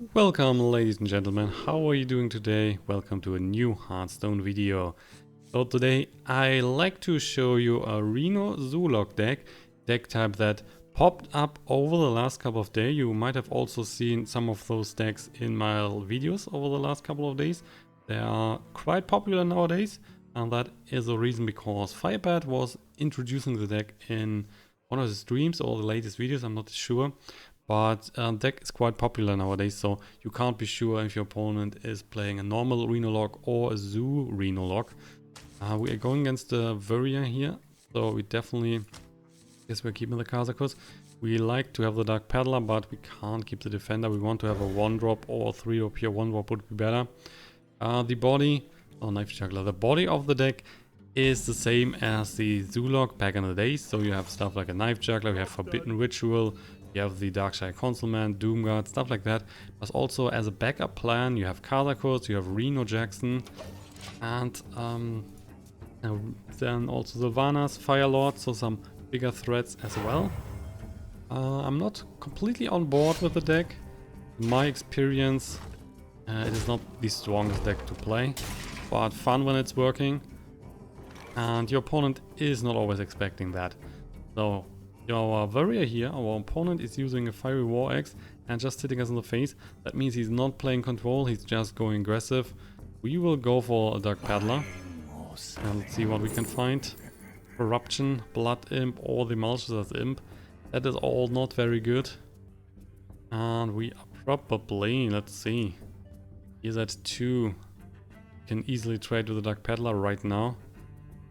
Welcome ladies and gentlemen, how are you doing today? Welcome to a new Hearthstone video. So today I like to show you a Reno Zoolock deck type that popped up over the last couple of days. You might have also seen some of those decks in my videos over the last couple of days. They are quite popular nowadays, and that is the reason because Firebat was introducing the deck in one of the streams or the latest videos, I'm not sure. But deck is quite popular nowadays, so you can't be sure if your opponent is playing a normal Reno lock or a Zoo Reno lock. We are going against the Warrior here, so we definitely guess we're keeping the Kazakus. We like to have the Dark Peddler, but we can't keep the Defender. We want to have a 1-drop or a 3-drop here. 1-drop would be better. The body, Knife Juggler. The body of the deck is the same as the Zoolock back in the days. So you have stuff like a Knife Juggler, we have Forbidden Ritual. You have the Darkshire Councilman, Doomguard, stuff like that. But also as a backup plan, you have Kazakus, you have Reno Jackson, and then also Sylvanas, Fire Lord, so some bigger threats as well. I'm not completely on board with the deck. In my experience, it is not the strongest deck to play, but fun when it's working. And your opponent is not always expecting that. So our warrior here, our opponent is using a Fiery War Axe and just hitting us in the face. That means he's not playing control, he's just going aggressive. We will go for a Dark Peddler. And let's see what we can find. Corruption, Blood Imp, or the Malchezaar Imp. That is all not very good. And we are probably, let's see. He's at 2. Can easily trade with the Dark Peddler right now.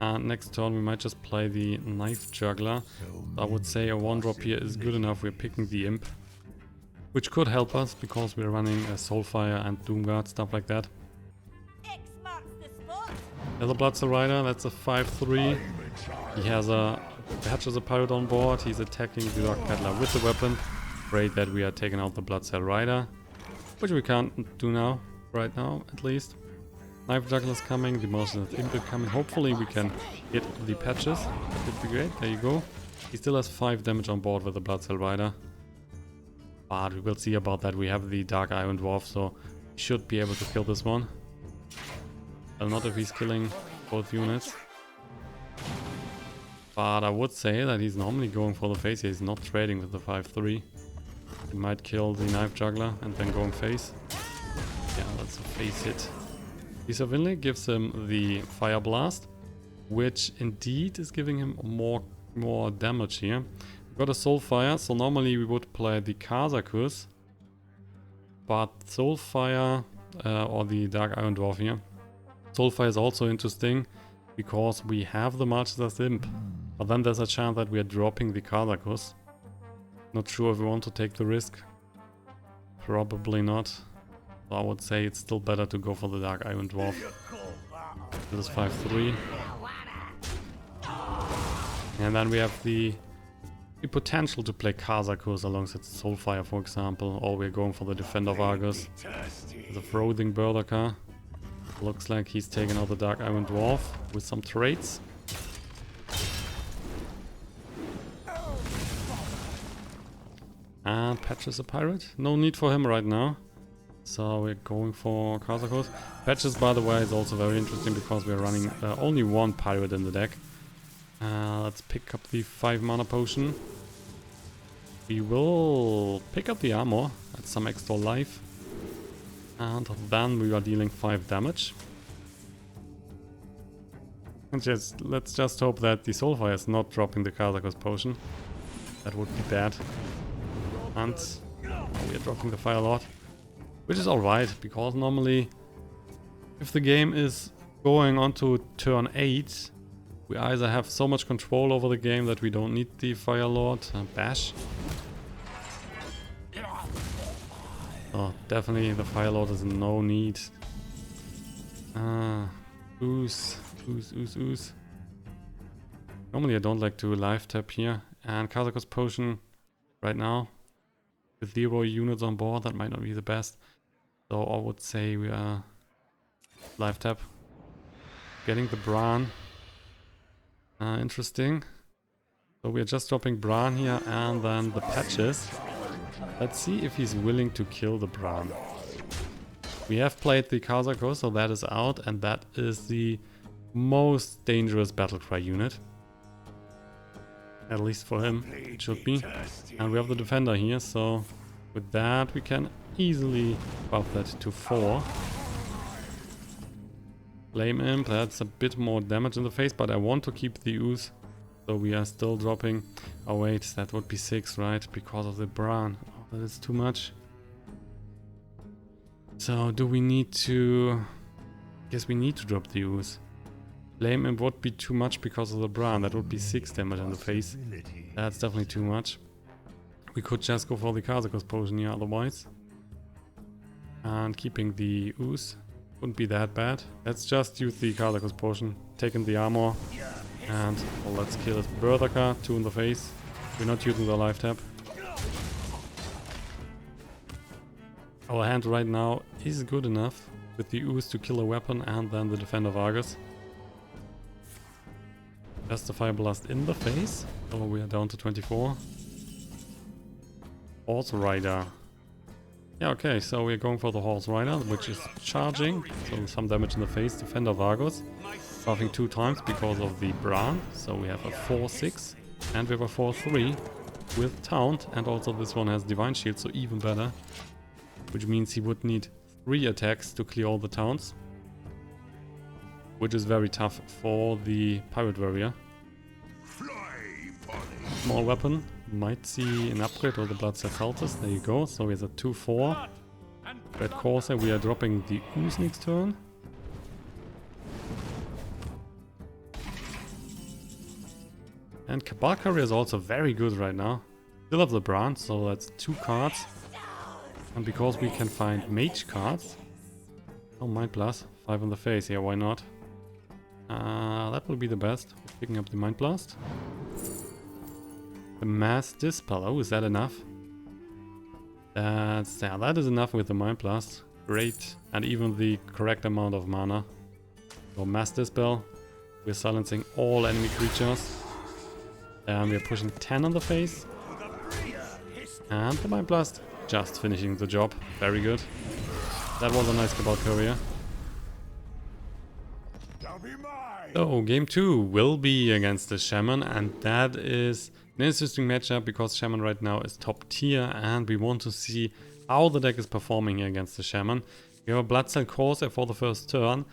And next turn we might just play the Knife Juggler. I would say a 1-drop here is good enough. We're picking the Imp, which could help us because we're running a Soulfire and Doomguard, stuff like that. There's a Bloodsail Rider, that's a 5-3. He has a Patches a pirate on board. He's attacking the Dark Peddler with the weapon. Great that we are taking out the Bloodsail Rider, which we can't do now, right now at least. Knife Juggler is coming, the Malchezaar Imp is coming. Hopefully we can hit the patches. That would be great. There you go. He still has 5 damage on board with the Bloodsail Rider. But we will see about that. We have the Dark Iron Dwarf, so we should be able to kill this one. Well, not if he's killing both units. But I would say that he's normally going for the face. He's not trading with the 5-3. He might kill the Knife Juggler and then going face. Yeah, that's a face hit. Lisa Winley gives him the Fire Blast, which indeed is giving him more damage here. We've got a Soulfire, so normally we would play the Kazakus, but Soulfire or the Dark Iron Dwarf here. Soulfire is also interesting because we have the Malchezaar Imp, but then there's a chance that we are dropping the Kazakus. Not sure if we want to take the risk. Probably not. So I would say it's still better to go for the Dark Iron Dwarf. This is 5-3. And then we have the potential to play Kazakus alongside Soulfire, for example. Or we're going for the Defender of Argus. The Frothing Berserker. Looks like he's taking out the Dark Iron Dwarf with some traits. And Patches a pirate. No need for him right now. So we're going for Kazakus. Patches, by the way, is also very interesting because we're running only 1 pirate in the deck. Let's pick up the 5 mana potion. We will pick up the armor. That's some extra life. And then we are dealing 5 damage. And let's just hope that the Soulfire is not dropping the Kazakus potion. That would be bad. And we are dropping the Fire Lord. Which is alright, because normally if the game is going on to turn 8, we either have so much control over the game that we don't need the Fire Lord. Bash. Oh, definitely the Fire Lord is no need. Ooze. Normally I don't like to live tap here. And Kazakus potion right now. With 0 units on board, that might not be the best. So I would say we are live tap. Getting the Brann. Interesting. So we are just dropping Brann here and then the patches. Let's see if he's willing to kill the Brann. We have played the Kazakus, so that is out, and that is the most dangerous battlecry unit. At least for him, it should be. And we have the defender here, so with that we can easily buff that to 4. Flame Imp, that's a bit more damage in the face, but I want to keep the Ooze. So we are still dropping. Oh wait, that would be 6, right? Because of the Brann. Oh, that is too much. So do we need to... Guess we need to drop the Ooze. Flame Imp would be too much because of the Brann. That would be 6 damage in the face. That's definitely too much. We could just go for the Kazakus potion here otherwise. And keeping the Ooze wouldn't be that bad. Let's just use the Kazakus potion. Taking the armor. And well, let's kill his Berserker. 2 in the face. We're not using the life tap. Our hand right now is good enough with the Ooze to kill a weapon and then the Defender of Argus. Justify Blast in the face. Oh, we are down to 24. Horserider. Yeah, okay, so we're going for the Horserider, which is charging. So some damage in the face. Defender of Argus. Buffing 2 times because of the Brann. So we have a 4-6. And we have a 4-3 with Taunt. And also this one has Divine Shield, so even better. Which means he would need 3 attacks to clear all the taunts. Which is very tough for the Pirate Warrior. Small weapon. Might see an upgrade or the Bloodsail Cultist. There you go. So he has a 2-4. Red Corsair. We are dropping the Ooze next turn. And Kabal Courier is also very good right now. Still have the Brann, so that's 2 cards. And because we can find mage cards... Oh, Mind Blast. 5 in the face. Yeah, why not? That will be the best. Picking up the Mind Blast. The Mass Dispel. Oh, is that enough? Yeah, that is enough with the Mind Blast. Great. And even the correct amount of mana. So Mass Dispel. We're silencing all enemy creatures. And we're pushing 10 on the face. And the Mind Blast. Just finishing the job. Very good. That was a nice Kabal Courier. So, game 2 will be against the Shaman, and that is an interesting matchup because Shaman right now is top tier and we want to see how the deck is performing here against the Shaman. We have a Bloodsail Corsair for the first turn,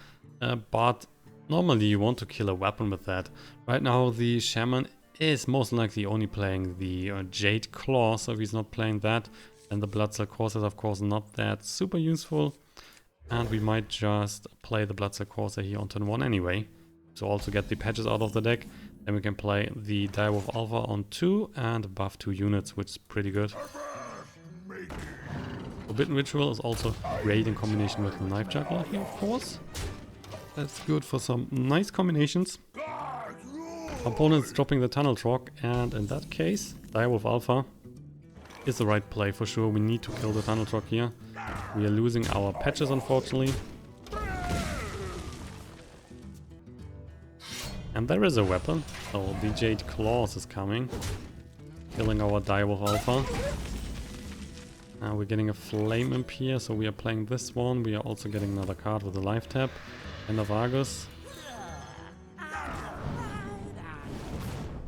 but normally you want to kill a weapon with that. Right now the Shaman is most likely only playing the Jade Claw, so if he's not playing that, then the Bloodsail Corsair is of course not that super useful. And we might just play the Bloodsail Corsair here on turn 1 anyway. To also get the patches out of the deck. Then we can play the Direwolf Alpha on 2 and buff 2 units, which is pretty good. Forbidden Ritual is also great in combination with the Knife Juggler here, of course. That's good for some nice combinations. Opponent's dropping the Tunnel Trog, and in that case, Direwolf Alpha is the right play for sure. We need to kill the Tunnel Trog here. We are losing our patches, unfortunately. And there is a weapon. So the Jade Claws is coming. Killing our Direwolf Alpha. Now we're getting a Flame Imp here, so we are playing this one. We are also getting another card with a life tap. End of Argus.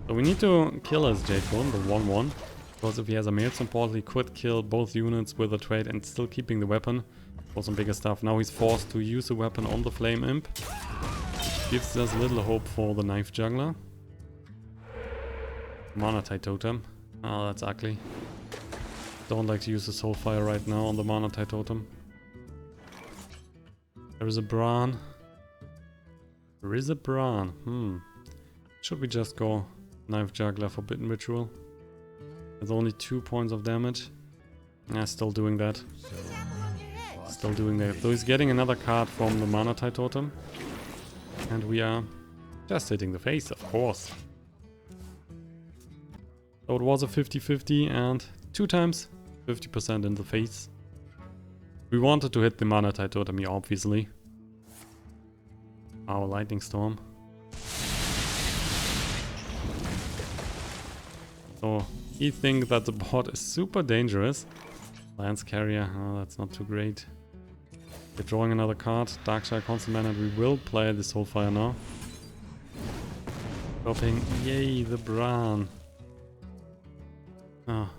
So we need to kill his Jade one, the 1-1. Because if he has a Maelstrom Portal, he could kill both units with a trade and still keeping the weapon for some bigger stuff. Now he's forced to use the weapon on the Flame Imp. Gives us little hope for the Knife Juggler. Mana Tide Totem. Oh, that's ugly. Don't like to use the Soulfire right now on the Mana Tide Totem. There is a Brann. There is a Brann. Should we just go Knife Juggler, Forbidden Ritual? There's only 2 points of damage. Yeah, still doing that. Still doing that. So he's getting another card from the Mana Tide Totem. And we are just hitting the face, of course. So it was a 50-50 and 2 times 50% in the face. We wanted to hit the Mana Tide Totem here, obviously. Our Lightning Storm. So He thinks that the board is super dangerous. Lance Carrier, oh, that's not too great. We're drawing another card, Darkshire Councilman, and we will play the Soulfire now. Dropping, yay, the Brann. Oh,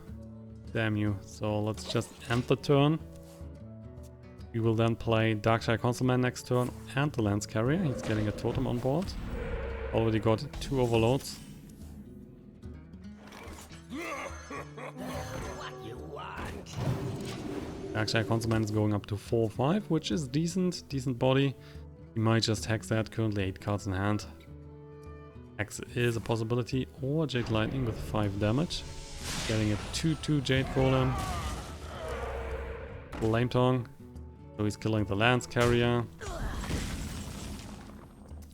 damn you. So let's just end the turn. We will then play Darkshire Councilman next turn and the Lance Carrier. He's getting a totem on board. Already got 2 overloads. Darkshire Councilman is going up to 4-5, which is decent body. We might just hex that, currently 8 cards in hand. Hex is a possibility, or Jade Lightning with 5 damage. Getting a 2-2 Jade Golem. Flame Tongue. So he's killing the Lance Carrier.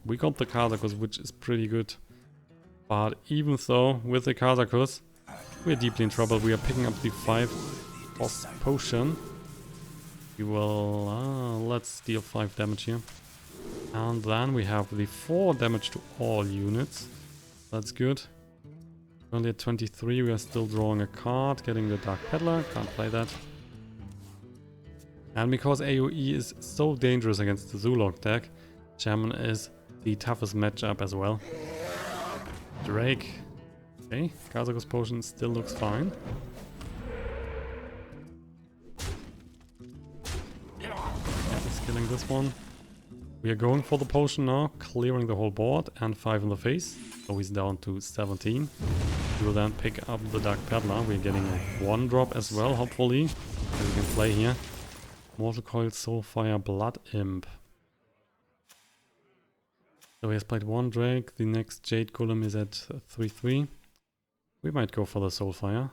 We got the Kazakus, which is pretty good. But even so, with the Kazakus, we're deeply in trouble. We are picking up the 5 boss potion. We will... let's deal 5 damage here. And then we have the 4 damage to all units. That's good. Only at 23, we are still drawing a card, getting the Dark Peddler. Can't play that. And because AoE is so dangerous against the Zoolock deck, Shaman is the toughest matchup as well. Drake. Okay, Kazakus potion still looks fine. Killing this one. We are going for the potion now, clearing the whole board and 5 in the face. So he's down to 17. We will then pick up the Dark Peddler. We're getting a 1-drop as well, hopefully. We can play here. Mortal Coil, Soulfire, Blood Imp. So he has played 1 Drake. The next Jade Golem is at 3-3. We might go for the Soulfire.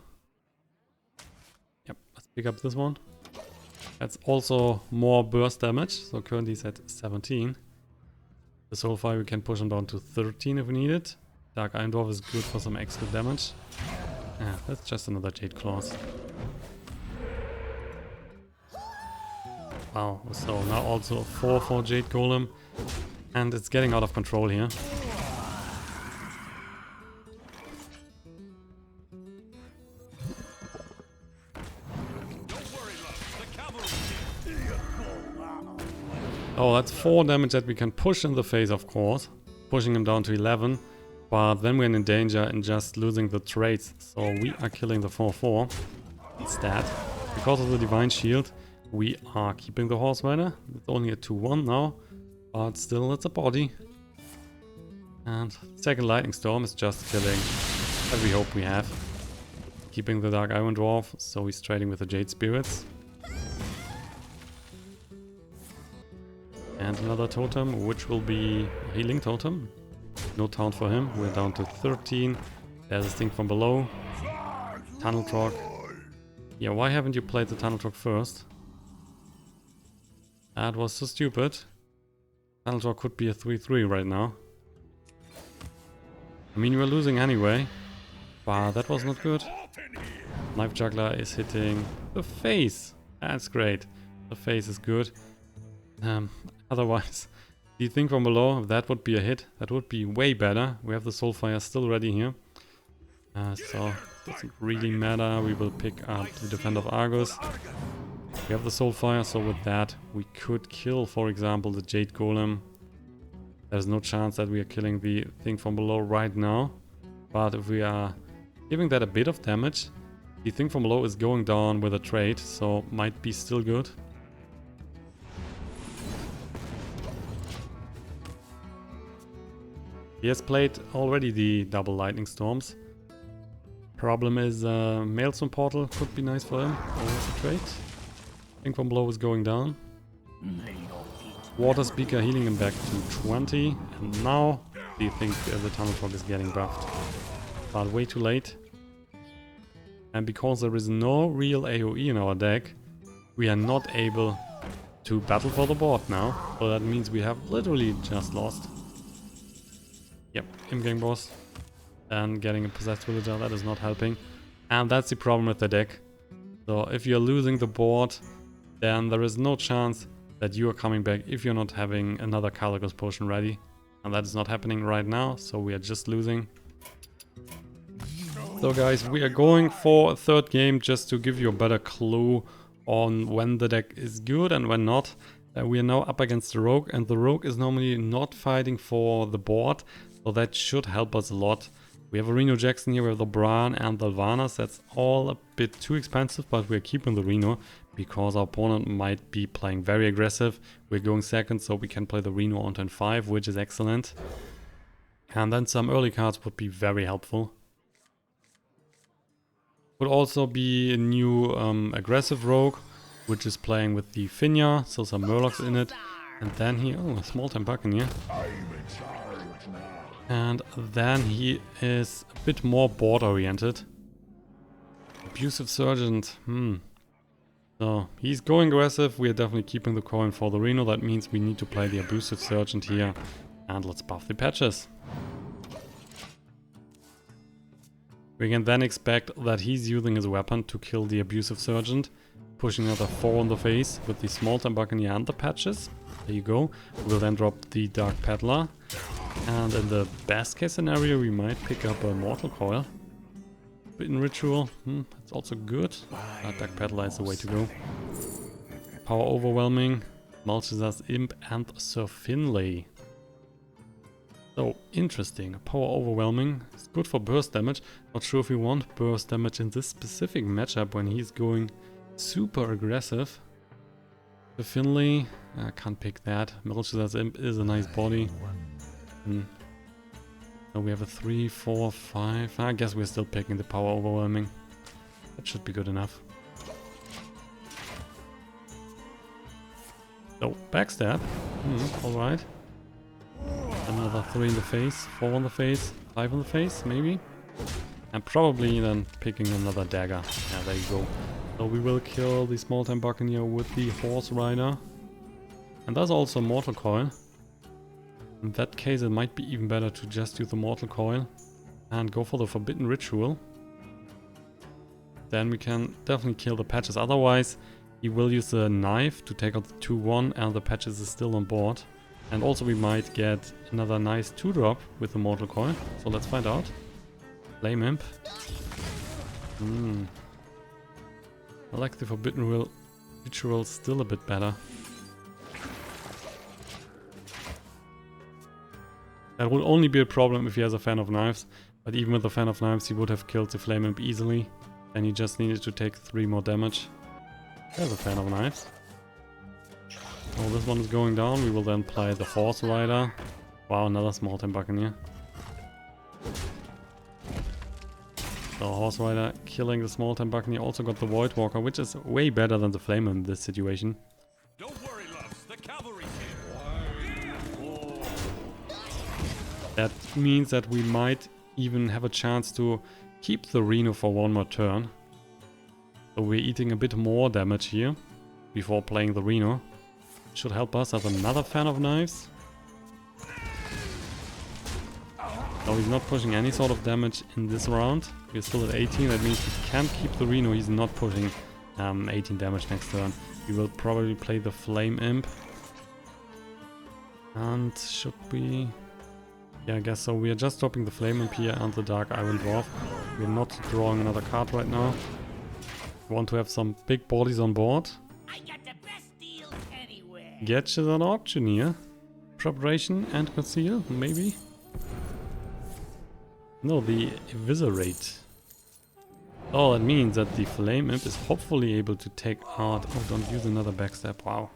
Yep, let's pick up this one. That's also more burst damage, so currently he's at 17. The Soulfire we can push him down to 13 if we need it. Dark Iron Dwarf is good for some extra damage. Yeah, that's just another Jade Claws. Wow, so now also a 4-4 Jade Golem. And it's getting out of control here. Oh, that's 4 damage that we can push in the face, of course. Pushing him down to 11. But then we're in danger in just losing the traits. So we are killing the 4-4 instead. Because of the Divine Shield, we are keeping the Horserider. It's only a 2-1 now. But still, it's a body. And second Lightning Storm is just killing every hope we have. Keeping the Dark Iron Dwarf, so he's trading with the Jade Spirits. And another totem, which will be a healing totem. No taunt for him. We're down to 13. There's a thing from below. Tunnel Trog. Yeah, why haven't you played the Tunnel Trog first? That was so stupid. Tunnel Trog could be a 3-3 right now. I mean, we're losing anyway. But that was not good. Knife Juggler is hitting the face. That's great. The face is good. Otherwise, do you think from below if that would be a hit? That would be way better. We have the Soulfire still ready here. So, doesn't really matter. We will pick up the Defender of Argus. We have the Soulfire, so with that we could kill, for example, the Jade Golem. There's no chance that we are killing the thing from below right now. But if we are giving that a bit of damage, the thing from below is going down with a trade, so might be still good. He has played already the double Lightning Storms. Problem is Maelstrom Portal could be nice for him. Always a trade. Thing from below is going down. Water Speaker healing him back to 20. And now do you think the Tunnel Trog is getting buffed? But way too late. And because there is no real AoE in our deck, we are not able to battle for the board now. So that means we have literally just lost. Yep, Imp Gang Boss. And getting a Possessed Villager, that is not helping. And that's the problem with the deck. So if you're losing the board, then there is no chance that you are coming back if you're not having another Kazakus potion ready. And that is not happening right now, so we are just losing. So guys, we are going for a third game just to give you a better clue on when the deck is good and when not. We are now up against the Rogue, and the Rogue is normally not fighting for the board, so that should help us a lot. We have a Reno Jackson here, we have the Brann and the Vanas. That's all a bit too expensive, but we're keeping the Reno because our opponent might be playing very aggressive. We're going second, so we can play the Reno on turn 5, which is excellent. And then some early cards would be very helpful. Would also be a new aggressive Rogue, which is playing with the Finya, so some Murlocs in it. And then he, oh, a small-time Buccaneer. And then he is a bit more board-oriented. Abusive Sergeant, So, he's going aggressive. We are definitely keeping the coin for the Reno. That means we need to play the Abusive Sergeant here. And let's buff the patches. We can then expect that he's using his weapon to kill the Abusive Sergeant, pushing another 4 on the face with the small-time Buccaneer and the patches. There you go. We'll then drop the Dark Peddler. And in the best case scenario, we might pick up a Mortal Coil. Bitten Ritual, that's also good. Dark Peddler is the way to go. Power Overwhelming, Malchezaar's Imp, and Sir Finlay. So, interesting. Power Overwhelming is good for burst damage. Not sure if we want burst damage in this specific matchup when he's going super aggressive. The Finlay, I can't pick that. Malchezaar's Imp is a nice body. So we have a 3, 4, 5. I guess we're still picking the Power Overwhelming. That should be good enough. So, backstab. Alright. Another 3 in the face, 4 on the face, 5 on the face, maybe. And probably then picking another dagger. Yeah, there you go. So we will kill the small-time Buccaneer with the Horserider. And that's also a Mortal Coil. In that case, it might be even better to just use the Mortal Coil and go for the Forbidden Ritual. Then we can definitely kill the patches. Otherwise, he will use the knife to take out the 2-1 and the patches is still on board. And also we might get another nice 2-drop with the Mortal Coil. So let's find out. Flame Imp. I like the Forbidden Ritual still a bit better. That will only be a problem if he has a Fan of Knives, but even with a Fan of Knives he would have killed the Flame Imp easily, and he just needed to take 3 more damage. There's a Fan of Knives. Oh, this one is going down. We will then play the Horserider. Wow, another small-time Buccaneer. So Horserider killing the small-time Buccaneer. Also got the Voidwalker, which is way better than the Flame Imp in this situation. Don't worry, loves. The cavalry's here. That means that we might even have a chance to keep the Reno for 1 more turn. So we're eating a bit more damage here before playing the Reno. Should help us. Have another Fan of Knives. No, he's not pushing any sort of damage in this round. We're still at 18. That means we can't keep the Reno. He's not pushing 18 damage next turn. We will probably play the Flame Imp. And should we... Yeah, I guess so. We are just dropping the Flame Imp here and the Dark Iron Dwarf. We're not drawing another card right now. We want to have some big bodies on board. I got the best deal anywhere. Gadgetzan Auctioneer. Preparation and Conceal, maybe? No, the Eviscerate. Oh, that means that the Flame Imp is hopefully able to take out... Oh, don't use another backstab. Wow.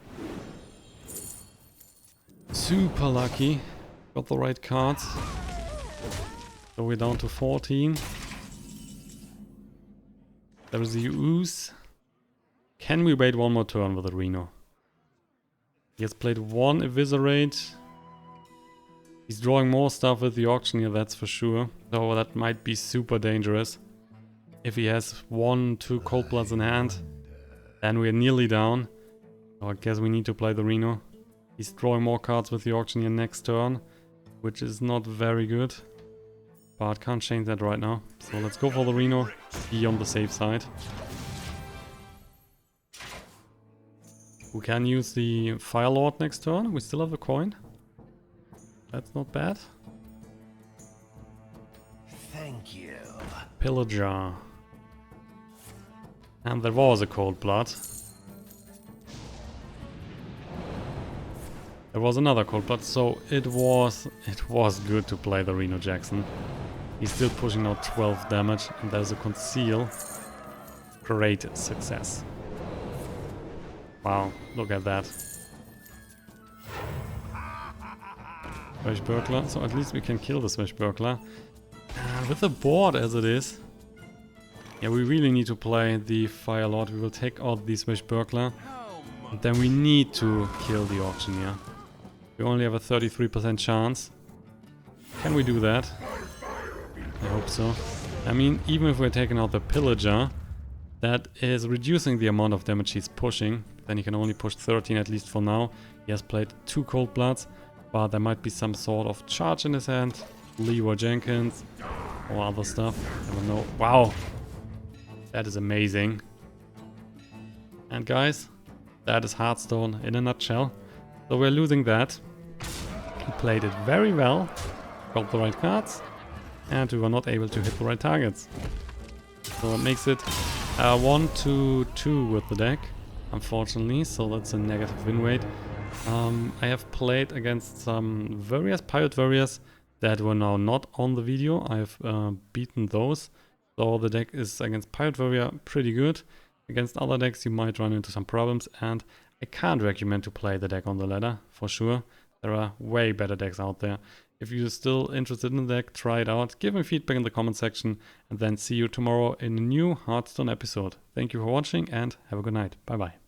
Super lucky. Got the right cards. So we're down to 14. There is the Ooze. Can we wait 1 more turn with the Reno? He has played 1 Eviscerate. He's drawing more stuff with the Auctioneer, that's for sure. So that might be super dangerous. If he has 1, 2 Cold Bloods in hand, then we're nearly down. So I guess we need to play the Reno. He's drawing more cards with the Auctioneer next turn, which is not very good. But can't change that right now. So let's go for the Reno, be on the safe side. We can use the Firelord next turn. We still have the coin. That's not bad. Thank you. Pillager. And there was a Cold Blood. There was another Cold Blood, so it was good to play the Reno Jackson. He's still pushing out 12 damage, and there's a Conceal. Great success. Wow, look at that. Swashbuckler, so at least we can kill the Swashbuckler. With the board as it is, yeah, we really need to play the Fire Lord. We will take out the Swashbuckler, and then we need to kill the Auctioneer. We only have a 33% chance. Can we do that? I hope so. I mean, even if we're taking out the Pillager, that is reducing the amount of damage he's pushing. Then he can only push 13 at least for now. He has played 2 Cold Bloods, but there might be some sort of charge in his hand. Leroy Jenkins or other stuff. I don't know. Wow. That is amazing. And guys, that is Hearthstone in a nutshell. So we're losing that. He played it very well, got the right cards, and we were not able to hit the right targets. So it makes it 1-2 with the deck, unfortunately, so that's a negative win rate. I have played against some Pirate Warriors that were now not on the video. I've beaten those, so the deck is against Pirate Warrior pretty good. Against other decks you might run into some problems, and I can't recommend to play the deck on the ladder, for sure. There are way better decks out there. If you're still interested in the deck, try it out, give me feedback in the comment section, and then see you tomorrow in a new Hearthstone episode. Thank you for watching and have a good night. Bye bye.